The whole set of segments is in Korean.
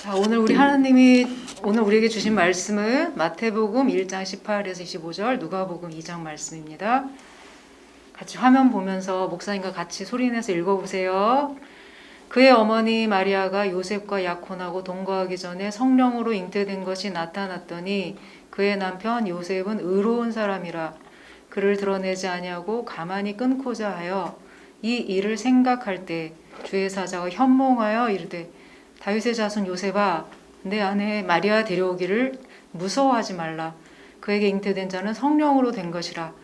자, 오늘 우리에게 주신 말씀은 마태복음 1장 18에서 25절, 누가복음 2장 말씀입니다. 같이 화면 보면서 목사님과 같이 소리내서 읽어보세요. 그의 어머니 마리아가 요셉과 약혼하고 동거하기 전에 성령으로 잉태된 것이 나타났더니 그의 남편 요셉은 의로운 사람이라 그를 드러내지 아니하고 가만히 끊고자 하여 이 일을 생각할 때 주의 사자가 현몽하여 이르되 다윗의 자손 요셉아, 내 아내 마리아 데려오기를 무서워하지 말라. 그에게 잉태된 자는 성령으로 된 것이라.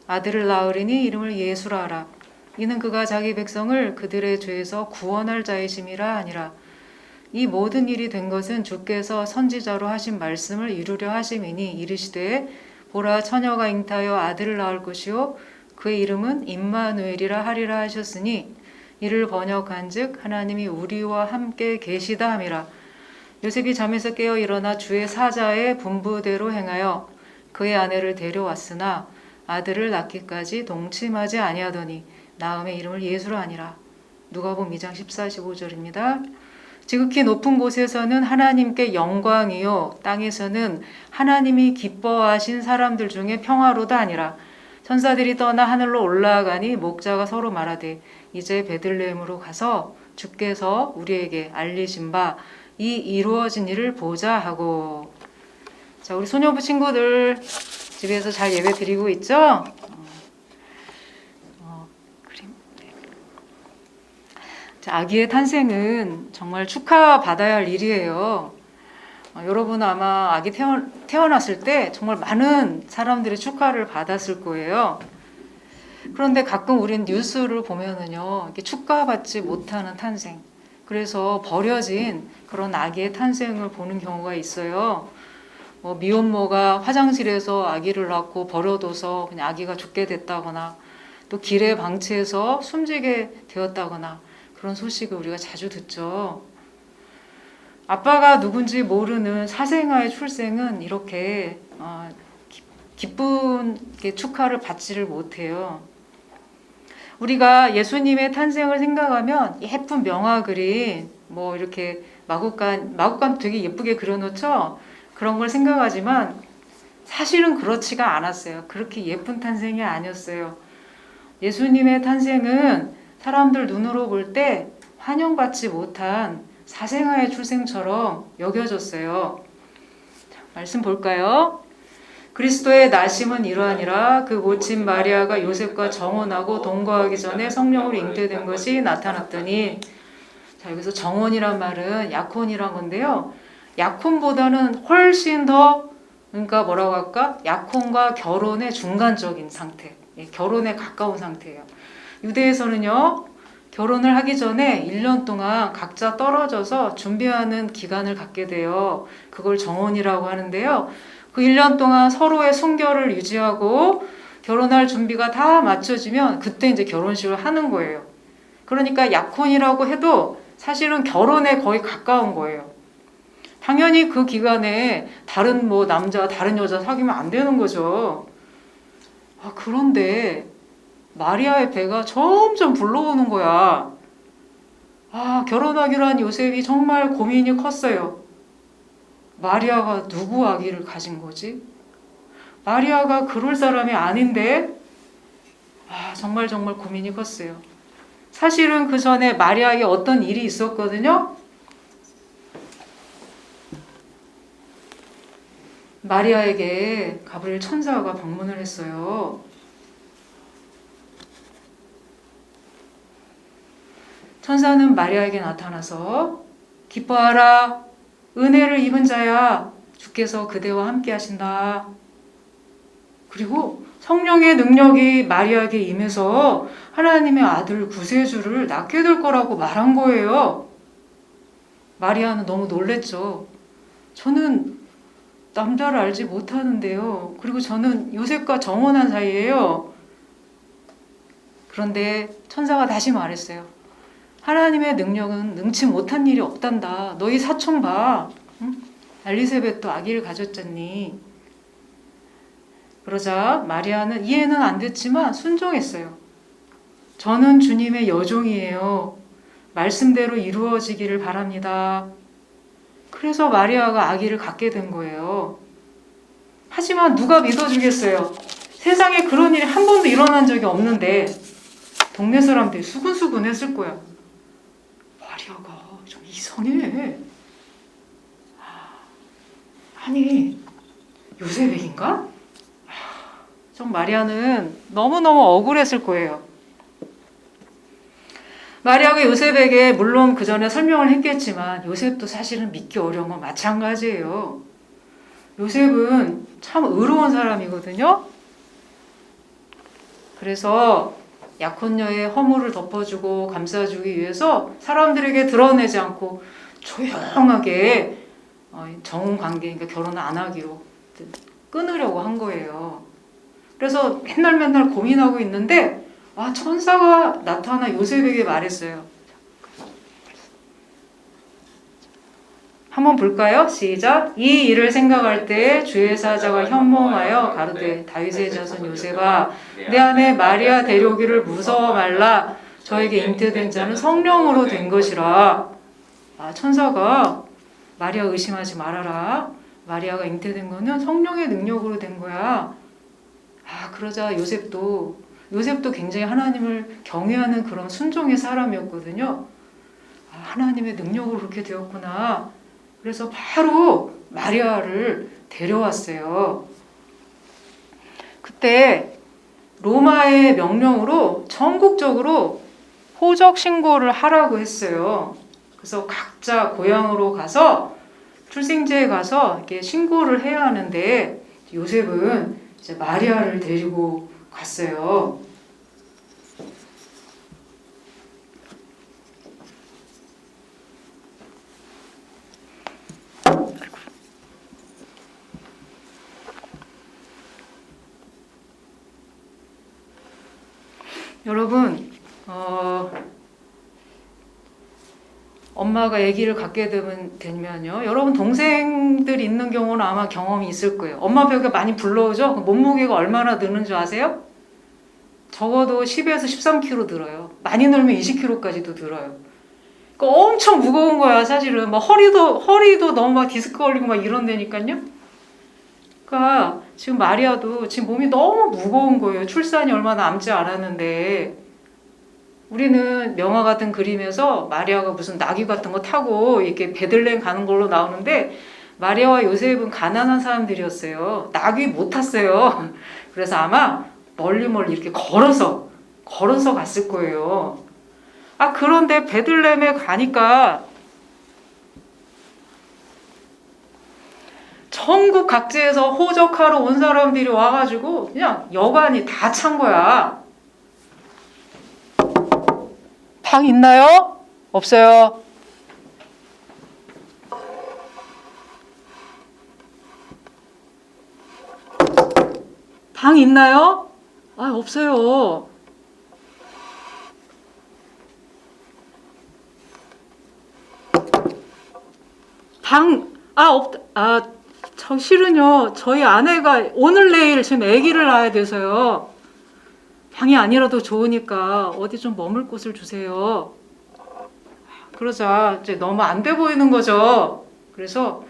아들을 낳으리니 이름을 예수라 하라. 이는 그가 자기 백성을 그들의 죄에서 구원할 자이심이라 하니라. 이 모든 일이 된 것은 주께서 선지자로 하신 말씀을 이루려 하심이니 이르시되 보라 처녀가 잉타하여 아들을 낳을 것이요 그의 이름은 임마누엘이라 하리라 하셨으니 이를 번역한즉 하나님이 우리와 함께 계시다 함이라. 요셉이 잠에서 깨어 일어나 주의 사자의 분부대로 행하여 그의 아내를 데려왔으나 아들을 낳기까지 동침하지 아니하더니 낳음의 이름을 예수라 하니라. 누가복음 2장 14, 15절입니다. 지극히 높은 곳에서는 하나님께 영광이요 땅에서는 하나님이 기뻐하신 사람들 중에 평화로다 아니라. 천사들이 떠나 하늘로 올라가니 목자가 서로 말하되 이제 베들레헴으로 가서 주께서 우리에게 알리신 바 이 이루어진 일을 보자 하고. 자, 우리 소녀부 친구들 집에서 잘 예배 드리고 있죠? 자, 아기의 탄생은 정말 축하받아야 할 일이에요. 여러분 아마 아기 태어났을 때 정말 많은 사람들의 축하를 받았을 거예요. 그런데 가끔 우린 뉴스를 보면은요, 이렇게 축하받지 못하는 탄생, 그래서 버려진 그런 아기의 탄생을 보는 경우가 있어요. 미혼모가 화장실에서 아기를 낳고 버려둬서 그냥 아기가 죽게 됐다거나, 또 길에 방치해서 숨지게 되었다거나 그런 소식을 우리가 자주 듣죠. 아빠가 누군지 모르는 사생아의 출생은 이렇게 기쁜 축하를 받지를 못해요. 우리가 예수님의 탄생을 생각하면 예쁜 명화 그림, 이렇게 마구간 되게 예쁘게 그려놓죠? 그런 걸 생각하지만 사실은 그렇지가 않았어요. 그렇게 예쁜 탄생이 아니었어요. 예수님의 탄생은 사람들 눈으로 볼 때 환영받지 못한 사생아의 출생처럼 여겨졌어요. 말씀 볼까요? 그리스도의 나심은 이러하니라. 그 모친 마리아가 요셉과 정혼하고 동거하기 전에 성령으로 잉태된 것이 나타났더니. 자, 여기서 정혼이란 말은 약혼이란 건데요. 약혼보다는 훨씬 더, 그러니까 뭐라고 할까? 약혼과 결혼의 중간적인 상태, 결혼에 가까운 상태예요. 유대에서는요, 결혼을 하기 전에 1년 동안 각자 떨어져서 준비하는 기간을 갖게 돼요. 그걸 정혼이라고 하는데요. 그 1년 동안 서로의 순결을 유지하고 결혼할 준비가 다 맞춰지면 그때 이제 결혼식을 하는 거예요. 그러니까 약혼이라고 해도 사실은 결혼에 거의 가까운 거예요. 당연히 그 기간에 다른 남자, 다른 여자 사귀면 안 되는 거죠. 그런데 마리아의 배가 점점 불러오는 거야. 결혼하기로 한 요셉이 정말 고민이 컸어요. 마리아가 누구 아기를 가진 거지? 마리아가 그럴 사람이 아닌데? 정말 고민이 컸어요. 사실은 그 전에 마리아에게 어떤 일이 있었거든요. 마리아에게 가브리엘 천사가 방문을 했어요. 천사는 마리아에게 나타나서 기뻐하라. 은혜를 입은 자야, 주께서 그대와 함께 하신다. 그리고 성령의 능력이 마리아에게 임해서 하나님의 아들 구세주를 낳게 될 거라고 말한 거예요. 마리아는 너무 놀랬죠. 저는 남자를 알지 못하는데요. 그리고 저는 요셉과 정혼한 사이예요. 그런데 천사가 다시 말했어요. 하나님의 능력은 능치 못한 일이 없단다. 너희 사촌 봐. 응? 엘리사벳도 아기를 가졌잖니. 그러자 마리아는 이해는 안 됐지만 순종했어요. 저는 주님의 여종이에요. 말씀대로 이루어지기를 바랍니다. 그래서 마리아가 아기를 갖게 된 거예요. 하지만 누가 믿어주겠어요? 세상에 그런 일이 한 번도 일어난 적이 없는데 동네 사람들이 수근수근 했을 거야. 마리아가 좀 이상해. 아니, 요셉에게인가? 좀 마리아는 너무너무 억울했을 거예요. 마리아가 요셉에게 물론 그 전에 설명을 했겠지만 요셉도 사실은 믿기 어려운 건 마찬가지예요. 요셉은 참 의로운 사람이거든요. 그래서 약혼녀의 허물을 덮어주고 감싸주기 위해서 사람들에게 드러내지 않고 조용하게 정혼 관계, 그러니까 결혼을 안 하기로 끊으려고 한 거예요. 그래서 맨날 고민하고 있는데 천사가 나타나 요셉에게 말했어요. 한번 볼까요? 시작. 이 일을 생각할 때 주의 사자가 현몽하여 가로되 다윗의 자손 요셉아 내 아내 마리아 데려오기를 무서워 말라. 저에게 잉태된 자는 성령으로 된 것이라. 천사가 마리아 의심하지 말아라. 마리아가 잉태된 거는 성령의 능력으로 된 거야. 그러자 요셉도 굉장히 하나님을 경외하는 그런 순종의 사람이었거든요. 하나님의 능력으로 그렇게 되었구나. 그래서 바로 마리아를 데려왔어요. 그때 로마의 명령으로 전국적으로 호적 신고를 하라고 했어요. 그래서 각자 고향으로 가서 출생지에 가서 이렇게 신고를 해야 하는데 요셉은 이제 마리아를 데리고 갔어요. 여러분, 엄마가 아기를 갖게 되면요. 여러분 동생들 있는 경우는 아마 경험이 있을 거예요. 엄마 벽에 많이 불러오죠? 몸무게가 얼마나 느는 줄 아세요? 적어도 10에서 13kg 늘어요. 많이 늘면 20kg까지도 늘어요. 그러니까 엄청 무거운 거야, 사실은. 막 허리도 너무 막 디스크 걸리고 막 이런다니까요. 그러니까 지금 마리아도 지금 몸이 너무 무거운 거예요. 출산이 얼마 남지 않았는데. 우리는 명화 같은 그림에서 마리아가 무슨 나귀 같은 거 타고 이렇게 베들레헴 가는 걸로 나오는데 마리아와 요셉은 가난한 사람들이었어요. 나귀 못 탔어요. 그래서 아마 멀리 이렇게 걸어서 갔을 거예요. 그런데 베들레헴에 가니까 전국 각지에서 호적하러 온 사람들이 와가지고 그냥 여관이 다 찬 거야. 방 있나요? 없어요. 방 있나요? 없어요. 실은요. 저희 아내가 오늘 내일 지금 아기를 낳아야 돼서요. 방이 아니라도 좋으니까 어디 좀 머물 곳을 주세요. 그러자 이제 너무 안 돼 보이는 거죠. 그래서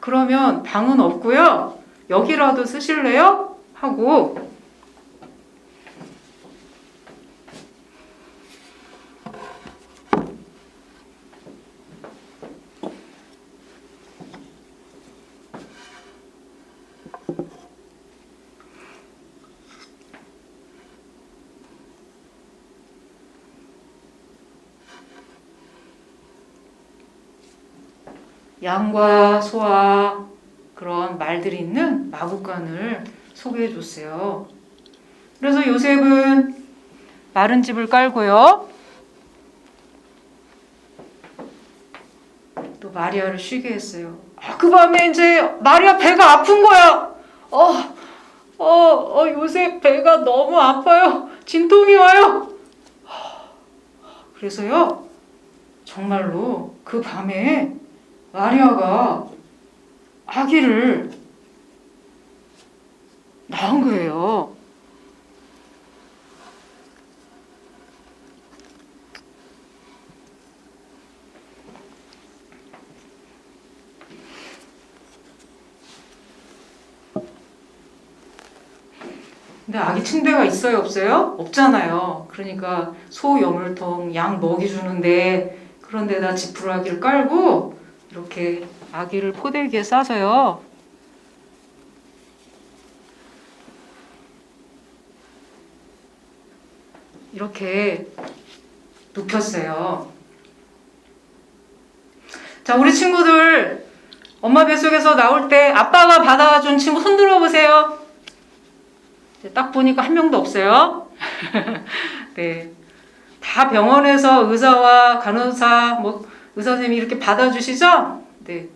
그러면 방은 없고요. 여기라도 쓰실래요? 하고 양과 소와 그런 말들이 있는 마구간을 소개해 줬어요. 그래서 요셉은 마른 집을 깔고요. 또 마리아를 쉬게 했어요. 그 밤에 이제 마리아 배가 아픈 거야. 요셉 배가 너무 아파요. 진통이 와요. 그래서요, 정말로 그 밤에 마리아가 아기를 낳은 거예요. 근데 아기 침대가 있어요, 없어요? 없잖아요. 그러니까 소 여물통 양 먹이 주는데 그런 데다 지푸라기를 깔고 이렇게 아기를 포대기에 싸서요. 이렇게 눕혔어요. 자, 우리 친구들 엄마 뱃속에서 나올 때 아빠가 받아준 친구 손 들어보세요. 딱 보니까 한 명도 없어요. 네. 다 병원에서 의사와 간호사, 의사 선생님이 이렇게 받아주시죠? 네.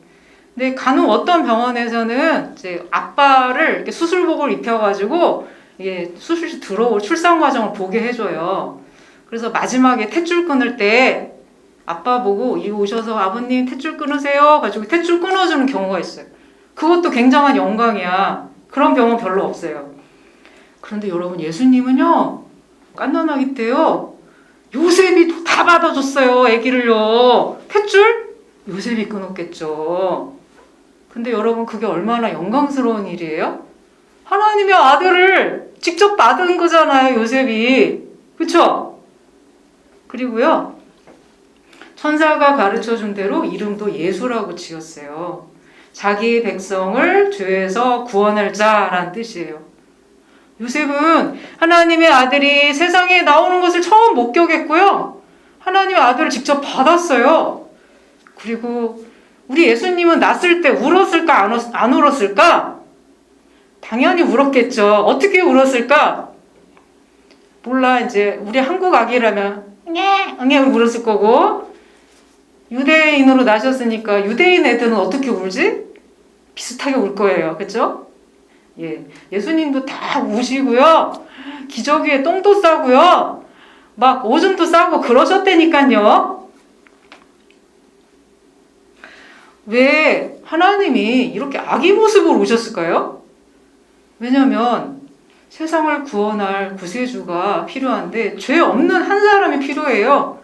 근데 간혹 어떤 병원에서는 이제 아빠를 이렇게 수술복을 입혀가지고 이게 수술실 들어올 출산 과정을 보게 해줘요. 그래서 마지막에 탯줄 끊을 때 아빠 보고 이 오셔서 아버님 탯줄 끊으세요. 가지고 탯줄 끊어주는 경우가 있어요. 그것도 굉장한 영광이야. 그런 병원 별로 없어요. 그런데 여러분 예수님은요 갓난아기 때요 요셉이 다 받아줬어요. 아기를요. 탯줄? 요셉이 끊었겠죠. 근데 여러분 그게 얼마나 영광스러운 일이에요? 하나님의 아들을 직접 받은 거잖아요. 요셉이. 그쵸? 그리고요 천사가 가르쳐준 대로 이름도 예수라고 지었어요. 자기 백성을 죄에서 구원할 자라는 뜻이에요. 요셉은 하나님의 아들이 세상에 나오는 것을 처음 목격했고요. 하나님의 아들을 직접 받았어요. 그리고 우리 예수님은 낳았을 때 울었을까 안 울었을까? 당연히 울었겠죠. 어떻게 울었을까? 몰라. 이제 우리 한국 아기라면 응애 울었을 거고 유대인으로 나셨으니까 유대인 애들은 어떻게 울지? 비슷하게 울 거예요. 그렇죠? 예, 예수님도 다 우시고요. 기저귀에 똥도 싸고요. 막 오줌도 싸고 그러셨다니까요. 왜 하나님이 이렇게 아기 모습으로 오셨을까요? 왜냐면 세상을 구원할 구세주가 필요한데 죄 없는 한 사람이 필요해요.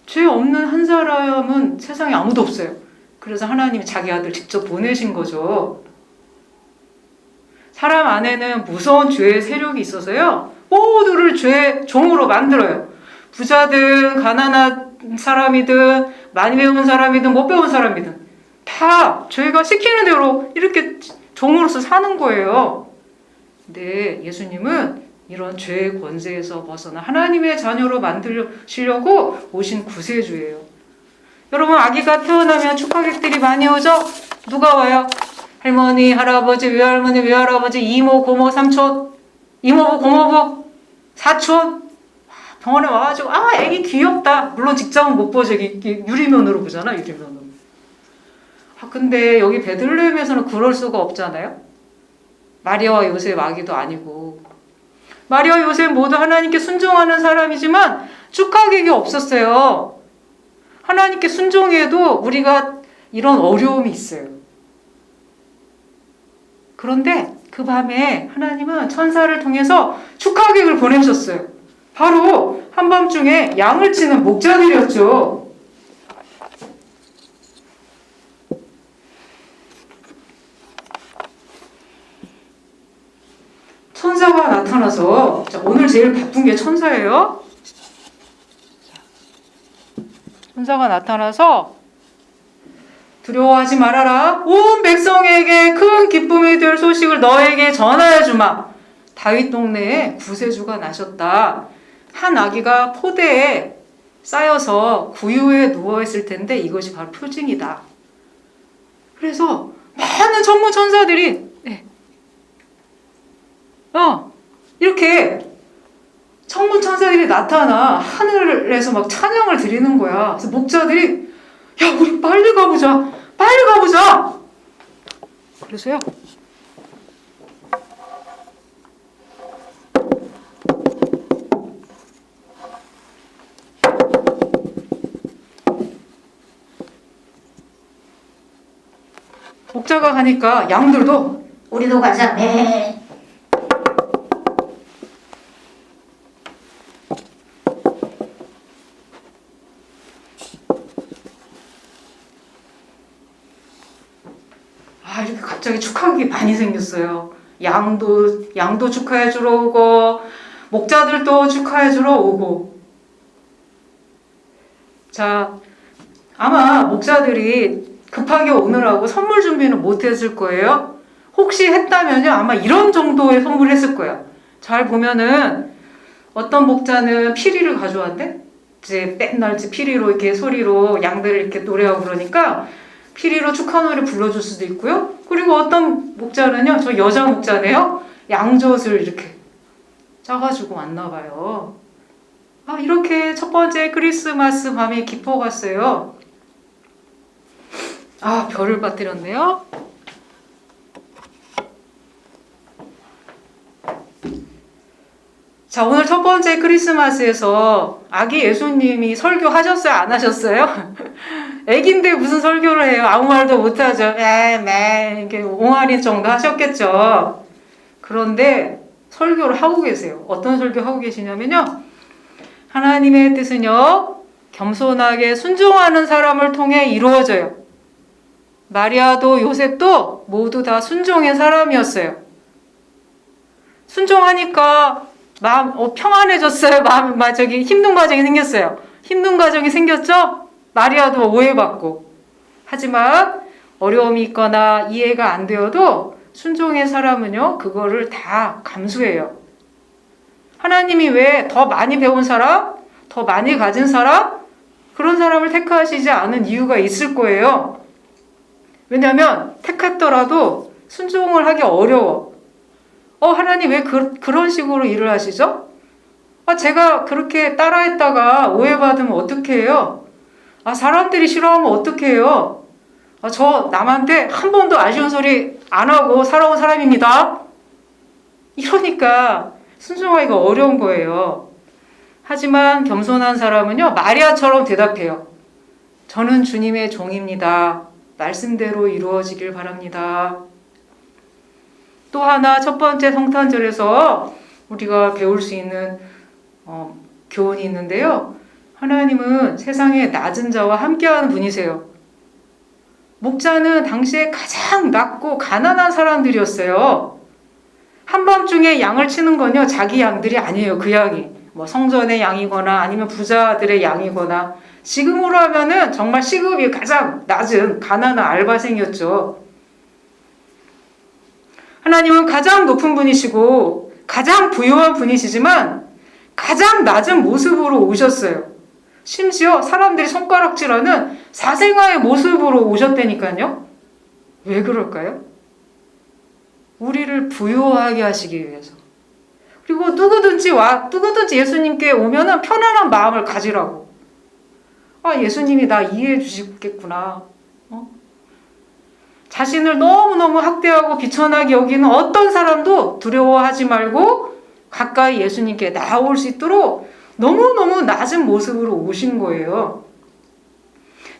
죄 없는 한 사람은 세상에 아무도 없어요. 그래서 하나님이 자기 아들 직접 보내신 거죠. 사람 안에는 무서운 죄의 세력이 있어서요. 모두를 죄의 종으로 만들어요. 부자든 가난한 사람이든 많이 배운 사람이든 못 배운 사람이든 다 죄가 시키는 대로 이렇게 종으로서 사는 거예요. 근데 예수님은 이런 죄의 권세에서 벗어나 하나님의 자녀로 만드시려고 오신 구세주예요. 여러분 아기가 태어나면 축하객들이 많이 오죠? 누가 와요? 할머니, 할아버지, 외할머니, 외할아버지, 이모, 고모, 삼촌, 이모부, 고모부, 사촌 병원에 와가지고 애기 귀엽다. 물론 직접은 못 보죠. 유리면으로 보잖아. 유리면으로. 근데 여기 베들레헴에서는 그럴 수가 없잖아요. 마리아와 요셉 아기도 아니고 마리아와 요셉 모두 하나님께 순종하는 사람이지만 축하객이 없었어요. 하나님께 순종해도 우리가 이런 어려움이 있어요. 그런데 그 밤에 하나님은 천사를 통해서 축하객을 보내셨어요. 바로 한밤중에 양을 치는 목자들이었죠. 천사가 나타나서 오늘 제일 바쁜 게 천사예요. 천사가 나타나서 두려워하지 말아라. 온 백성에게 큰 기쁨이 될 소식을 너에게 전하여 주마. 다윗 동네에 구세주가 나셨다. 한 아기가 포대에 쌓여서 구유에 누워있을 텐데 이것이 바로 표징이다. 그래서 많은 천문 천사들이 이렇게 천문 천사들이 나타나 하늘에서 막 찬양을 드리는 거야. 그래서 목자들이 야 우리 빨리 가보자. 빨리 가보자. 그래서요. 목자가 가니까 양들도 우리도 가자. 네. 이렇게 갑자기 축하객이 많이 생겼어요. 양도 축하해 주러 오고 목자들도 축하해 주러 오고. 자, 아마 목자들이 급하게 오느라고 선물 준비는 못 했을 거예요. 혹시 했다면요, 아마 이런 정도의 선물을 했을 거야. 잘 보면은 어떤 목자는 피리를 가져왔대. 이제 맨날 피리로 이렇게 소리로 양들을 이렇게 노래하고 그러니까 피리로 축하 노래 불러줄 수도 있고요. 그리고 어떤 목자는요, 저 여자 목자네요, 양젖을 이렇게 짜가지고 왔나 봐요. 이렇게 첫 번째 크리스마스 밤이 깊어갔어요. 별을 빠뜨렸네요. 자, 오늘 첫 번째 크리스마스에서 아기 예수님이 설교하셨어요? 안 하셨어요? 애기인데 무슨 설교를 해요? 아무 말도 못하죠. 이렇게 옹알이 정도 하셨겠죠. 그런데 설교를 하고 계세요. 어떤 설교 하고 계시냐면요, 하나님의 뜻은요, 겸손하게 순종하는 사람을 통해 이루어져요. 마리아도 요셉도 모두 다 순종의 사람이었어요. 순종하니까 마음 평안해졌어요. 힘든 과정이 생겼어요. 힘든 과정이 생겼죠? 마리아도 오해받고. 하지만 어려움이 있거나 이해가 안 되어도 순종의 사람은요, 그거를 다 감수해요. 하나님이 왜 더 많이 배운 사람, 더 많이 가진 사람, 그런 사람을 택하시지 않은 이유가 있을 거예요. 왜냐하면 택했더라도 순종을 하기 어려워. 하나님 왜 그런 식으로 일을 하시죠? 제가 그렇게 따라했다가 오해받으면 어떻게 해요? 사람들이 싫어하면 어떻게 해요? 저 남한테 한 번도 아쉬운 소리 안 하고 살아온 사람입니다. 이러니까 순종하기가 어려운 거예요. 하지만 겸손한 사람은요, 마리아처럼 대답해요. 저는 주님의 종입니다. 말씀대로 이루어지길 바랍니다. 또 하나, 첫 번째 성탄절에서 우리가 배울 수 있는 교훈이 있는데요. 하나님은 세상의 낮은 자와 함께하는 분이세요. 목자는 당시에 가장 낮고 가난한 사람들이었어요. 한밤중에 양을 치는 건요, 자기 양들이 아니에요. 그 양이 성전의 양이거나 아니면 부자들의 양이거나, 지금으로 하면은 정말 시급이 가장 낮은 가난한 알바생이었죠. 하나님은 가장 높은 분이시고 가장 부유한 분이시지만 가장 낮은 모습으로 오셨어요. 심지어 사람들이 손가락질하는 사생아의 모습으로 오셨다니까요. 왜 그럴까요? 우리를 부유하게 하시기 위해서. 그리고 누구든지 예수님께 오면은 편안한 마음을 가지라고. 예수님이 나 이해해 주시겠구나. 자신을 너무너무 학대하고 비천하게 여기는 어떤 사람도 두려워하지 말고 가까이 예수님께 나올 수 있도록 너무너무 낮은 모습으로 오신 거예요.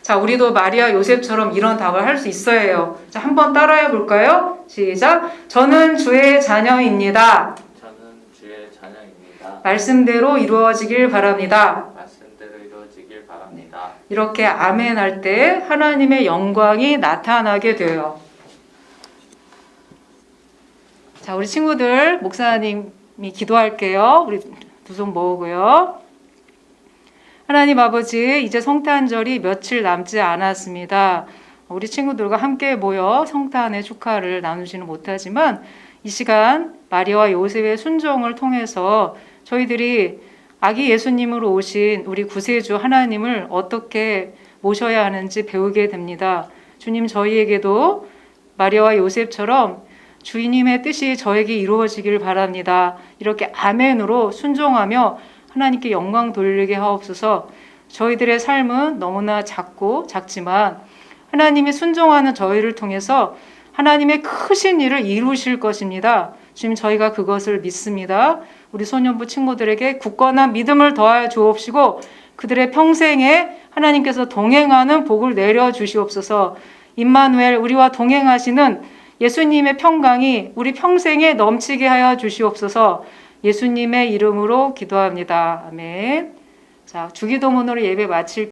자, 우리도 마리아 요셉처럼 이런 답을 할 수 있어야 해요. 자, 한번 따라해 볼까요? 시작. 저는 주의 자녀입니다. 저는 주의 자녀입니다. 말씀대로 이루어지길 바랍니다. 말씀대로 이루어지길 바랍니다. 이렇게 아멘 할 때 하나님의 영광이 나타나게 돼요. 자, 우리 친구들, 목사님이 기도할게요. 우리 두 손 모으고요. 하나님 아버지, 이제 성탄절이 며칠 남지 않았습니다. 우리 친구들과 함께 모여 성탄의 축하를 나누지는 못하지만 이 시간 마리아와 요셉의 순종을 통해서 저희들이 아기 예수님으로 오신 우리 구세주 하나님을 어떻게 모셔야 하는지 배우게 됩니다. 주님, 저희에게도 마리아와 요셉처럼 주님의 뜻이 저에게 이루어지길 바랍니다. 이렇게 아멘으로 순종하며 하나님께 영광 돌리게 하옵소서. 저희들의 삶은 너무나 작지만 하나님이 순종하는 저희를 통해서 하나님의 크신 일을 이루실 것입니다. 주님, 저희가 그것을 믿습니다. 우리 소년부 친구들에게 굳건한 믿음을 더하여 주옵시고 그들의 평생에 하나님께서 동행하는 복을 내려 주시옵소서. 임마누엘, 우리와 동행하시는 예수님의 평강이 우리 평생에 넘치게 하여 주시옵소서. 예수님의 이름으로 기도합니다. 아멘. 자, 주기도문으로 예배 마칠